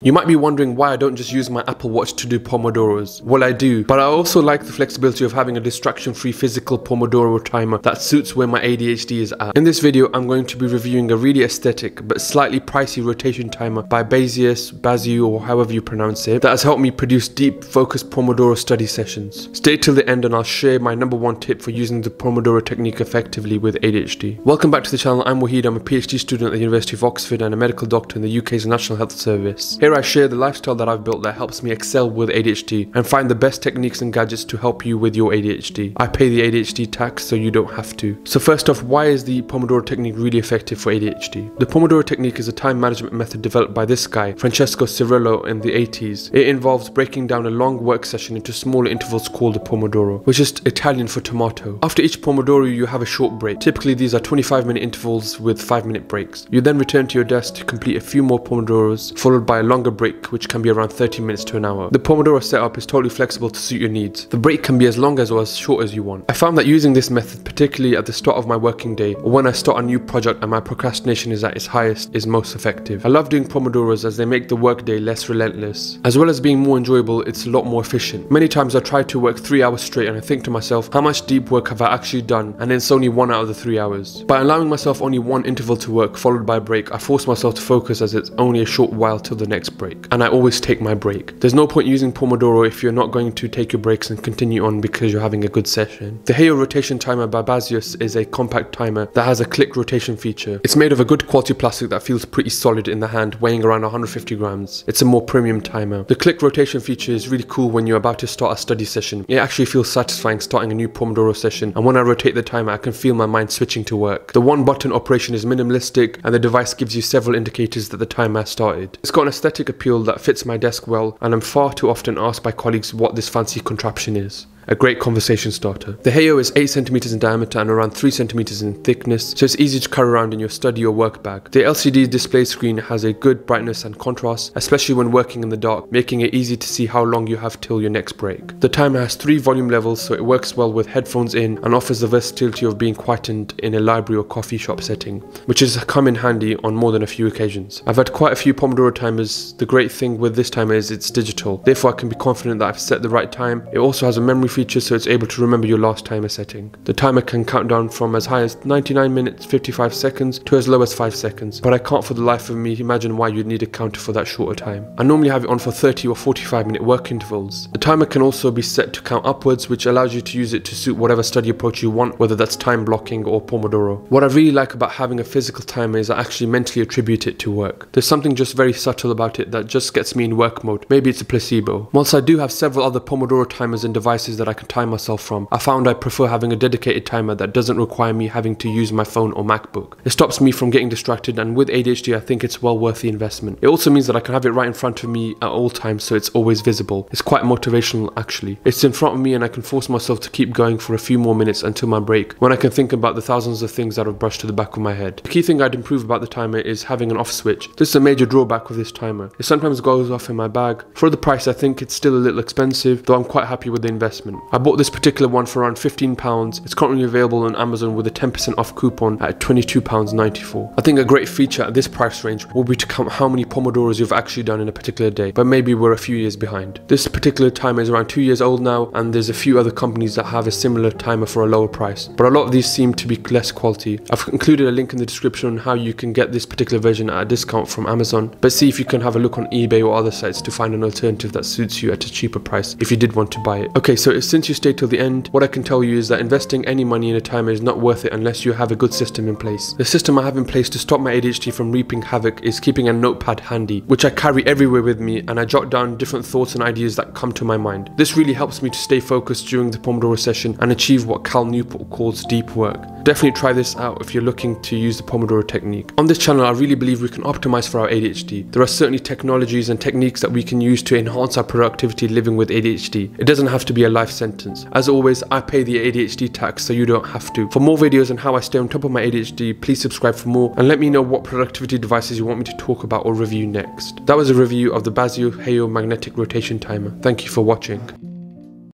You might be wondering why I don't just use my Apple Watch to do Pomodoros. Well, I do, but I also like the flexibility of having a distraction-free physical Pomodoro timer that suits where my ADHD is at. In this video, I'm going to be reviewing a really aesthetic but slightly pricey rotation timer by Baseus or however you pronounce it, that has helped me produce deep, focused Pomodoro study sessions. Stay till the end and I'll share my #1 tip for using the Pomodoro technique effectively with ADHD. Welcome back to the channel. I'm Wahid. I'm a PhD student at the University of Oxford and a medical doctor in the UK's National Health Service. Here I share the lifestyle that I've built that helps me excel with ADHD and find the best techniques and gadgets to help you with your ADHD. I pay the ADHD tax so you don't have to. So first off, why is the Pomodoro technique really effective for ADHD? The Pomodoro technique is a time management method developed by this guy, Francesco Cirillo, in the 80s. It involves breaking down a long work session into smaller intervals called a Pomodoro, which is Italian for tomato. After each Pomodoro, you have a short break. Typically, these are 25-minute intervals with 5-minute breaks. You then return to your desk to complete a few more Pomodoros, followed by a longer break, which can be around 30 minutes to an hour. The Pomodoro setup is totally flexible to suit your needs. The break can be as long as or as short as you want. I found that using this method, particularly at the start of my working day or when I start a new project and my procrastination is at its highest, is most effective. I love doing Pomodoros as they make the workday less relentless. As well as being more enjoyable, it's a lot more efficient. Many times I try to work 3 hours straight and I think to myself, how much deep work have I actually done? And it's only 1 out of the 3 hours. By allowing myself only one interval to work followed by a break, I force myself to focus as it's only a short while till the next break. And I always take my break. There's no point using Pomodoro if you're not going to take your breaks and continue on because you're having a good session. The Heyo rotation timer by Baseus is a compact timer that has a click rotation feature. It's made of a good quality plastic that feels pretty solid in the hand, weighing around 150 grams. It's a more premium timer. The click rotation feature is really cool when you're about to start a study session. It actually feels satisfying starting a new Pomodoro session, and when I rotate the timer, I can feel my mind switching to work. The one button operation is minimalistic and the device gives you several indicators that the timer has started. It's got an aesthetic appeal that fits my desk well, and I'm far too often asked by colleagues what this fancy contraption is. A great conversation starter. The Heyo is 8 cm in diameter and around 3 cm in thickness, so it's easy to carry around in your study or work bag. The LCD display screen has a good brightness and contrast, especially when working in the dark, making it easy to see how long you have till your next break. The timer has 3 volume levels, so it works well with headphones in and offers the versatility of being quietened in a library or coffee shop setting, which has come in handy on more than a few occasions. I've had quite a few Pomodoro timers. The great thing with this timer is it's digital, therefore I can be confident that I've set the right time. It also has a memory feature, so it's able to remember your last timer setting. The timer can count down from as high as 99 minutes 55 seconds to as low as 5 seconds, but I can't for the life of me imagine why you'd need a counter for that shorter time. I normally have it on for 30 or 45-minute work intervals. The timer can also be set to count upwards, which allows you to use it to suit whatever study approach you want, whether that's time blocking or Pomodoro. What I really like about having a physical timer is I actually mentally attribute it to work. There's something just very subtle about it that just gets me in work mode. Maybe it's a placebo. Whilst I do have several other Pomodoro timers and devices that I can time myself from, I found I prefer having a dedicated timer that doesn't require me having to use my phone or MacBook. It stops me from getting distracted, and with ADHD I think it's well worth the investment. It also means that I can have it right in front of me at all times, so it's always visible. It's quite motivational actually. It's in front of me and I can force myself to keep going for a few more minutes until my break, when I can think about the thousands of things that have brushed to the back of my head. The key thing I'd improve about the timer is having an off switch. This is a major drawback with this timer. It sometimes goes off in my bag. For the price I think it's still a little expensive, though I'm quite happy with the investment. I bought this particular one for around £15. It's currently available on Amazon with a 10% off coupon at £22.94. I think a great feature at this price range will be to count how many Pomodoros you've actually done in a particular day, but maybe we're a few years behind. This particular timer is around 2 years old now, and there's a few other companies that have a similar timer for a lower price, but a lot of these seem to be less quality. I've included a link in the description on how you can get this particular version at a discount from Amazon, but see if you can have a look on eBay or other sites to find an alternative that suits you at a cheaper price if you did want to buy it. Okay, so since you stayed till the end, what I can tell you is that investing any money in a timer is not worth it unless you have a good system in place. The system I have in place to stop my ADHD from reaping havoc is keeping a notepad handy, which I carry everywhere with me, and I jot down different thoughts and ideas that come to my mind. This really helps me to stay focused during the Pomodoro session and achieve what Cal Newport calls deep work. Definitely try this out if you're looking to use the Pomodoro technique. On this channel I really believe we can optimize for our ADHD. There are certainly technologies and techniques that we can use to enhance our productivity living with ADHD. It doesn't have to be a life sentence. As always, I pay the ADHD tax so you don't have to. For more videos on how I stay on top of my ADHD, please subscribe for more and let me know what productivity devices you want me to talk about or review next. That was a review of the Baseus Heyo magnetic rotation timer. Thank you for watching.